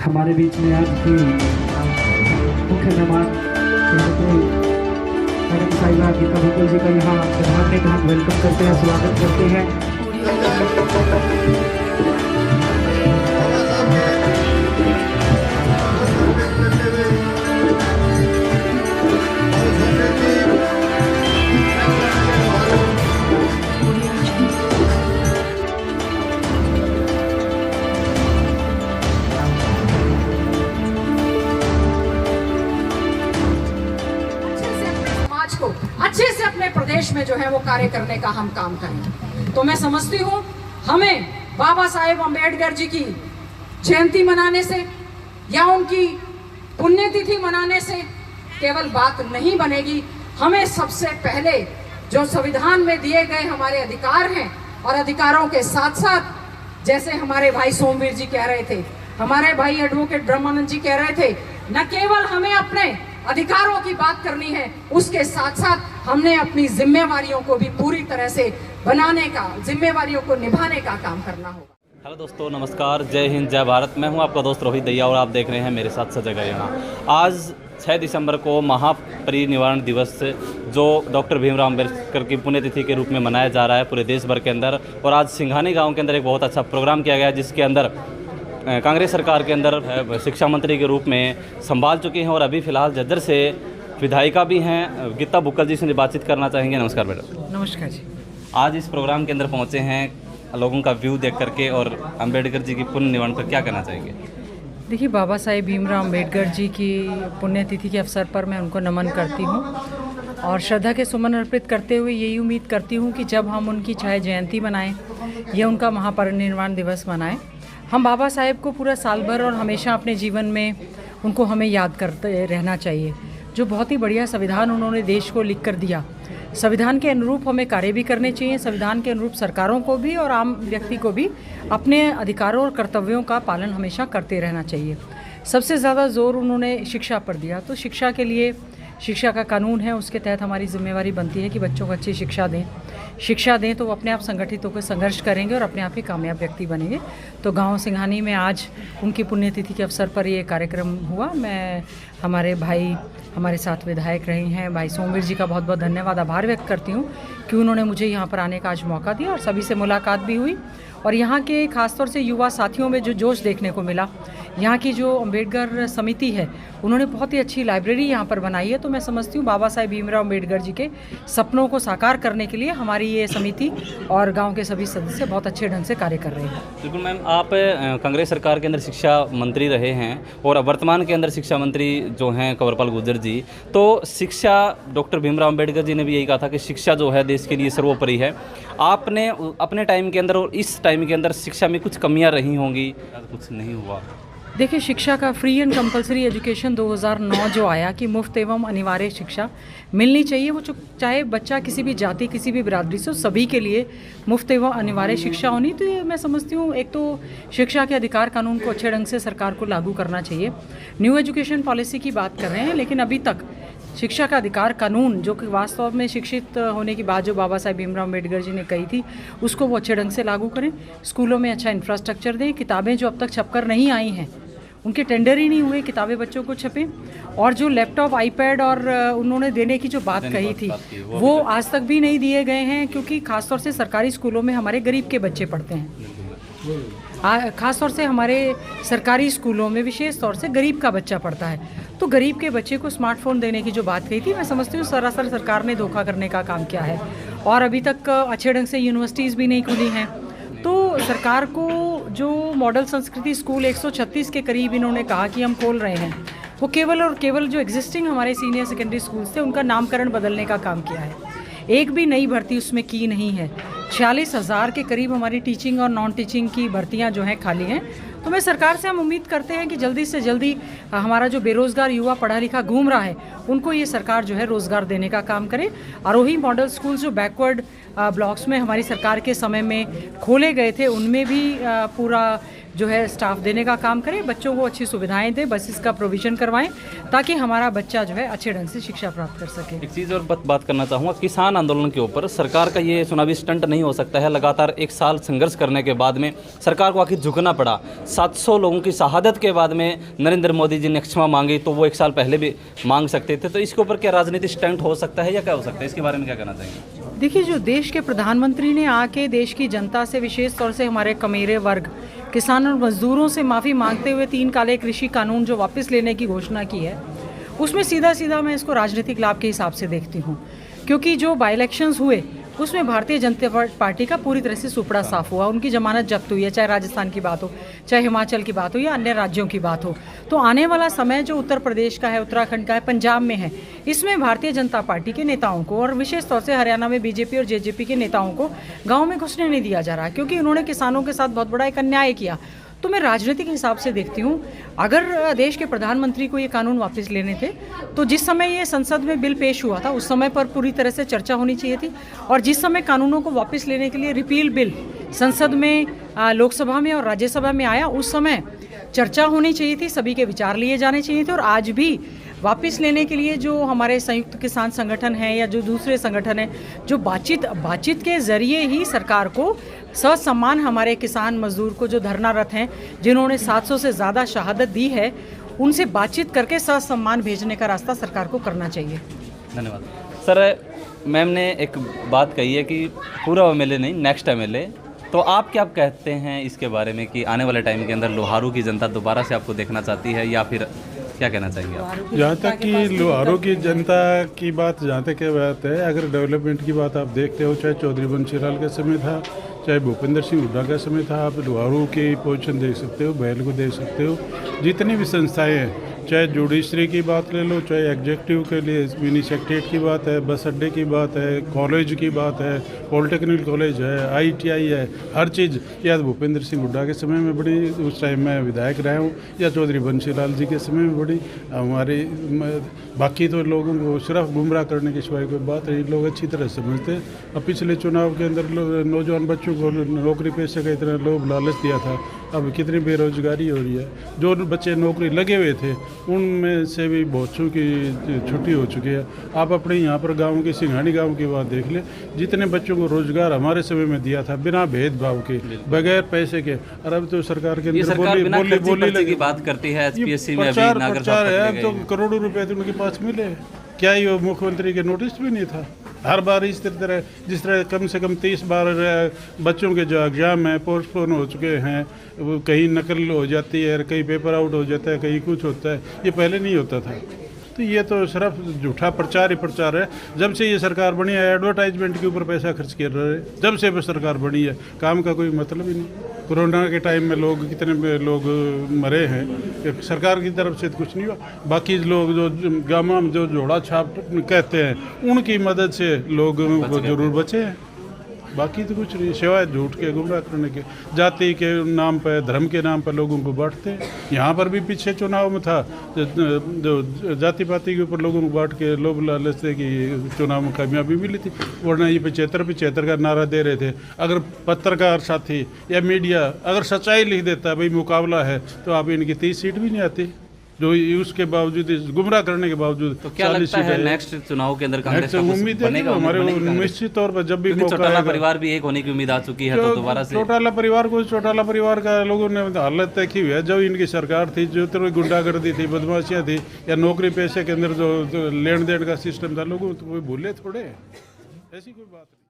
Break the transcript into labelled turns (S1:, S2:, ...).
S1: हमारे बीच में आज की मुख्य मेहमान मैडम साहिबा गीता भुक्कल जी का यहाँ प्रधान ने हम वेलकम करते हैं, स्वागत करते हैं।
S2: अच्छे से अपने प्रदेश में जो है वो कार्य करने का हम काम करें। तो मैं समझती हूँ हमें बाबा साहेब अम्बेडकर जी की जयंती मनाने से या उनकी पुण्यतिथि मनाने से केवल बात नहीं बनेगी। हमें सबसे पहले जो संविधान में दिए गए हमारे अधिकार हैं और अधिकारों के साथ साथ जैसे हमारे भाई सोमवीर जी कह रहे थे, हमारे भाई एडवोकेट ब्रह्मानंद जी कह रहे थे, न केवल हमें अपने अधिकारों की बात करनी है, उसके साथ साथ हमने अपनी जिम्मेवारियों को भी पूरी तरह से बनाने का, जिम्मेवारियों को निभाने का काम करना होगा।
S3: हेलो दोस्तों, नमस्कार, जय हिंद, जय भारत। मैं हूं आपका दोस्त रोहित दैया और आप देख रहे हैं मेरे साथ सजग यहाँ। आज 6 दिसंबर को महापरिनिर्वाण दिवस जो डॉक्टर भीमराव अम्बेडकर की पुण्यतिथि के रूप में मनाया जा रहा है पूरे देश भर के अंदर। और आज सिंघानी गाँव के अंदर एक बहुत अच्छा प्रोग्राम किया गया जिसके अंदर कांग्रेस सरकार के अंदर शिक्षा मंत्री के रूप में संभाल चुकी हैं और अभी फ़िलहाल झज्जर से विधायिका भी हैं। गीता भुक्कल जी से बातचीत करना चाहेंगे। नमस्कार मैडम।
S2: नमस्कार जी।
S3: आज इस प्रोग्राम के अंदर पहुंचे हैं लोगों का व्यू देख करके और अम्बेडकर जी की पुण्यतिथि पर क्या कहना चाहेंगे?
S4: देखिए, बाबा साहेब भीमराव अम्बेडकर जी की पुण्यतिथि के अवसर पर मैं उनको नमन करती हूँ और श्रद्धा के सुमन अर्पित करते हुए यही उम्मीद करती हूँ कि जब हम उनकी चाहे जयंती मनाएं या उनका महापरिनिर्वाण दिवस मनाएं, हम बाबा साहेब को पूरा साल भर और हमेशा अपने जीवन में उनको हमें याद करते रहना चाहिए। जो बहुत ही बढ़िया संविधान उन्होंने देश को लिख कर दिया, संविधान के अनुरूप हमें कार्य भी करने चाहिए। संविधान के अनुरूप सरकारों को भी और आम व्यक्ति को भी अपने अधिकारों और कर्तव्यों का पालन हमेशा करते रहना चाहिए। सबसे ज़्यादा जोर उन्होंने शिक्षा पर दिया, तो शिक्षा के लिए शिक्षा का कानून है, उसके तहत हमारी जिम्मेवारी बनती है कि बच्चों को अच्छी शिक्षा दें तो वो अपने आप संगठित होकर संघर्ष करेंगे और अपने आप ही कामयाब व्यक्ति बनेंगे। तो गांव सिंघानी में आज उनकी पुण्यतिथि के अवसर पर ये कार्यक्रम हुआ। मैं हमारे भाई हमारे साथ विधायक रहे हैं भाई सोमवीर जी का बहुत बहुत धन्यवाद, आभार व्यक्त करती हूँ कि उन्होंने मुझे यहाँ पर आने का आज मौका दिया और सभी से मुलाकात भी हुई। और यहाँ के खासतौर से युवा साथियों में जो जोश देखने को मिला, यहाँ की जो अम्बेडकर समिति है उन्होंने बहुत ही अच्छी लाइब्रेरी यहाँ पर बनाई है। तो मैं समझती हूँ बाबा साहेब भीमराव अम्बेडकर जी के सपनों को साकार करने के लिए हमारी ये समिति और गांव के सभी सदस्य बहुत अच्छे ढंग से कार्य कर रहे हैं।
S3: बिल्कुल मैम, आप कांग्रेस सरकार के अंदर शिक्षा मंत्री रहे हैं और वर्तमान के अंदर शिक्षा मंत्री जो हैं कंवरपाल गुर्जर जी, तो शिक्षा डॉक्टर भीमराव अम्बेडकर जी ने भी यही कहा था कि शिक्षा जो है देश के लिए सर्वोपरि है। आपने अपने टाइम के अंदर और इस टाइम के अंदर शिक्षा में कुछ कमियां रही होंगी, कुछ नहीं हुआ?
S4: देखिए, शिक्षा का फ्री एंड कंपलसरी एजुकेशन 2009 जो आया कि मुफ्त एवं अनिवार्य शिक्षा मिलनी चाहिए, वो चाहे बच्चा किसी भी जाति किसी भी बिरादरी से, सभी के लिए मुफ्त एवं अनिवार्य शिक्षा होनी। तो ये मैं समझती हूँ एक तो शिक्षा के अधिकार कानून को अच्छे ढंग से सरकार को लागू करना चाहिए। न्यू एजुकेशन पॉलिसी की बात कर रहे हैं, लेकिन अभी तक शिक्षा का अधिकार कानून जो कि वास्तव में शिक्षित होने की बात जो बाबा साहेब भीमराव अम्बेडकर जी ने कही थी उसको वो अच्छे ढंग से लागू करें। स्कूलों में अच्छा इंफ्रास्ट्रक्चर दें। किताबें जो अब तक छपकर नहीं आई हैं, उनके टेंडर ही नहीं हुए, किताबें बच्चों को छपें। और जो लैपटॉप, आईपैड और उन्होंने देने की जो बात कही थी वो आज तक भी नहीं दिए गए हैं, क्योंकि खासतौर से सरकारी स्कूलों में हमारे गरीब के बच्चे पढ़ते हैं। खासतौर से हमारे सरकारी स्कूलों में विशेष तौर से गरीब का बच्चा पढ़ता है। तो गरीब के बच्चे को स्मार्टफोन देने की जो बात कही थी, मैं समझती हूँ सरासर सरकार ने धोखा करने का काम किया है। और अभी तक अच्छे ढंग से यूनिवर्सिटीज़ भी नहीं खुली हैं। तो सरकार को जो मॉडल संस्कृति स्कूल 136 के करीब इन्होंने कहा कि हम खोल रहे हैं, वो केवल और केवल जो एग्जिस्टिंग हमारे सीनियर सेकेंडरी स्कूल्स थे उनका नामकरण बदलने का काम किया है। एक भी नई भर्ती उसमें की नहीं है। 46,000 के करीब हमारी टीचिंग और नॉन टीचिंग की भर्तियां जो हैं खाली हैं। तो मैं सरकार से हम उम्मीद करते हैं कि जल्दी से जल्दी हमारा जो बेरोज़गार युवा पढ़ा लिखा घूम रहा है उनको ये सरकार जो है रोज़गार देने का काम करे। आरोही मॉडल स्कूल जो बैकवर्ड ब्लॉक्स में हमारी सरकार के समय में खोले गए थे उनमें भी पूरा जो है स्टाफ देने का काम करे, बच्चों को अच्छी सुविधाएं दे, बस इसका प्रोविज़न करवाएं ताकि हमारा बच्चा जो है अच्छे ढंग से शिक्षा प्राप्त कर सके।
S3: एक चीज़ और बात करना चाहूँगा, किसान आंदोलन के ऊपर सरकार का ये चुनावी स्टंट नहीं हो सकता है। लगातार 1 साल संघर्ष करने के बाद में सरकार को आखिर झुकना पड़ा। 700 लोगों की शहादत के बाद में नरेंद्र मोदी जी ने क्षमा मांगी, तो वो 1 साल पहले भी मांग सकते थे। तो इसके ऊपर क्या राजनीतिक स्टंट हो सकता है या क्या हो सकता है, इसके बारे में क्या कहना चाहिए?
S4: देखिए, जो देश के प्रधानमंत्री ने आके देश की जनता से, विशेष तौर से हमारे कमेरे वर्ग किसान और मजदूरों से माफ़ी मांगते हुए 3 काले कृषि कानून जो वापस लेने की घोषणा की है, उसमें सीधा सीधा मैं इसको राजनीतिक लाभ के हिसाब से देखती हूँ। क्योंकि जो बाई इलेक्शंस हुए उसमें भारतीय जनता पार्टी का पूरी तरह से सुपड़ा साफ हुआ, उनकी जमानत जब्त हुई है, चाहे राजस्थान की बात हो, चाहे हिमाचल की बात हो या अन्य राज्यों की बात हो। तो आने वाला समय जो उत्तर प्रदेश का है, उत्तराखंड का है, पंजाब में है, इसमें भारतीय जनता पार्टी के नेताओं को और विशेष तौर से हरियाणा में बीजेपी और जेजेपी के नेताओं को गाँव में घुसने नहीं दिया जा रहा, क्योंकि उन्होंने किसानों के साथ बहुत बड़ा एक अन्याय किया। तो मैं राजनीतिक हिसाब से देखती हूँ, अगर देश के प्रधानमंत्री को ये कानून वापस लेने थे तो जिस समय ये संसद में बिल पेश हुआ था उस समय पर पूरी तरह से चर्चा होनी चाहिए थी, और जिस समय कानूनों को वापस लेने के लिए रिपील बिल संसद में, लोकसभा में और राज्यसभा में आया, उस समय चर्चा होनी चाहिए थी, सभी के विचार लिए जाने चाहिए थे। और आज भी वापस लेने के लिए जो हमारे संयुक्त किसान संगठन हैं या जो दूसरे संगठन हैं, जो बातचीत के ज़रिए ही सरकार को ससम्मान, हमारे किसान मजदूर को जो धरनारत हैं, जिन्होंने 700 से ज़्यादा शहादत दी है, उनसे बातचीत करके ससम्मान भेजने का रास्ता सरकार को करना चाहिए।
S3: धन्यवाद सर। मैम ने एक बात कही है कि पूरा एमएलए नहीं, नेक्स्ट एमएलए, तो आप क्या कहते हैं इसके बारे में कि आने वाले टाइम के अंदर लोहारू की जनता दोबारा से आपको देखना चाहती है, या फिर क्या कहना चाहेंगे आप?
S5: जहाँ तक कि लोहारू की जनता की बात, जहाँ तक ये बात है, अगर डेवलपमेंट की बात आप देखते हो, चाहे चौधरी बंशीलाल का समय था, चाहे भूपेंद्र सिंह हुड्डा का समय था, आप लोहारू की पोजीशन देख सकते हो, बैल को देख सकते हो। जितनी भी संस्थाएं हैं, चाहे जुडिशरी की बात ले लो, चाहे एग्जीक्यूटिव के लिए मिनी सेक्रेटरीट की बात है, बस अड्डे की बात है, कॉलेज की बात है, पॉलिटेक्निक कॉलेज है, ITI है, हर चीज़। या भूपेंद्र सिंह हुड्डा के समय में बड़ी, उस टाइम मैं विधायक रहा हूँ, या चौधरी बंशीलाल जी के समय में बड़ी। हमारी बाकी तो लोगों को सिर्फ गुमराह करने के सिवाय कोई बात नहीं, लोग अच्छी तरह समझते हैं। अब पिछले चुनाव के अंदर नौजवान बच्चों को नौकरी पेशे का इतना लोभ लालच दिया था, अब कितनी बेरोजगारी हो रही है। जो बच्चे नौकरी लगे हुए थे उनमें से भी बहुत की छुट्टी हो चुकी है। आप अपने यहाँ पर गांव की, सिंघानी गांव की बात देख ले, जितने बच्चों को रोजगार हमारे समय में दिया था बिना भेदभाव के, बगैर पैसे के। और अब तो सरकार के अंदर बोली
S3: की बात करती है, HPSC में
S5: प्रचार है, अब तो करोड़ों रुपए तो उनके पास मिले। क्या ये मुख्यमंत्री के नोटिस भी नहीं था? हर बार इस तरह, जिस तरह कम से कम 30 बार बच्चों के जो एग्ज़ाम हैं पोस्टपोन हो चुके हैं, वो कहीं नकल हो जाती है, कहीं पेपर आउट हो जाता है, कहीं कुछ होता है, ये पहले नहीं होता था। तो ये तो सिर्फ झूठा प्रचार ही प्रचार है। जब से ये सरकार बनी है एडवर्टाइजमेंट के ऊपर पैसा खर्च कर रहे हैं, जब से सरकार बनी है, काम का कोई मतलब ही नहीं। कोरोना के टाइम में लोग, कितने लोग मरे हैं, सरकार की तरफ से कुछ नहीं हुआ। बाकी लोग जो गामा में जो जोड़ा छाप कहते हैं, उनकी मदद से लोग जरूर बचे हैं, बाकी तो कुछ नहीं, सिवाय झूठ के, गुमराह करने के, जाति के नाम पर, धर्म के नाम पर लोगों को बांटते हैं। यहाँ पर भी पीछे चुनाव में था, जो जाति पाति के ऊपर लोगों को बांट के लोभ लालच से कि चुनाव में कामयाबी मिली थी, वरना ये 75 का नारा दे रहे थे। अगर पत्रकार साथी या मीडिया अगर सच्चाई लिख देता भाई मुकाबला है, तो आप इनकी 30 सीट भी नहीं आती, जो उसके बावजूद, गुमराह करने के बावजूद।
S3: तो क्या लगता है नेक्स्ट चुनाव के अंदर कांग्रेस
S5: उम्मीद है हमारे निश्चित तौर पर, जब भी
S3: चौटाला परिवार भी एक होने की उम्मीद आ चुकी है, तो दोबारा से
S5: चौटाला परिवार का लोगों ने हालत तय की हुई है। जो इनकी सरकार थी, जो तो गुंडागर्दी थी, बदमाशियां थी, या नौकरी पेशे के अंदर जो लेन देन का सिस्टम था, लोगों तो कोई भूले थोड़े, ऐसी कोई बात नहीं।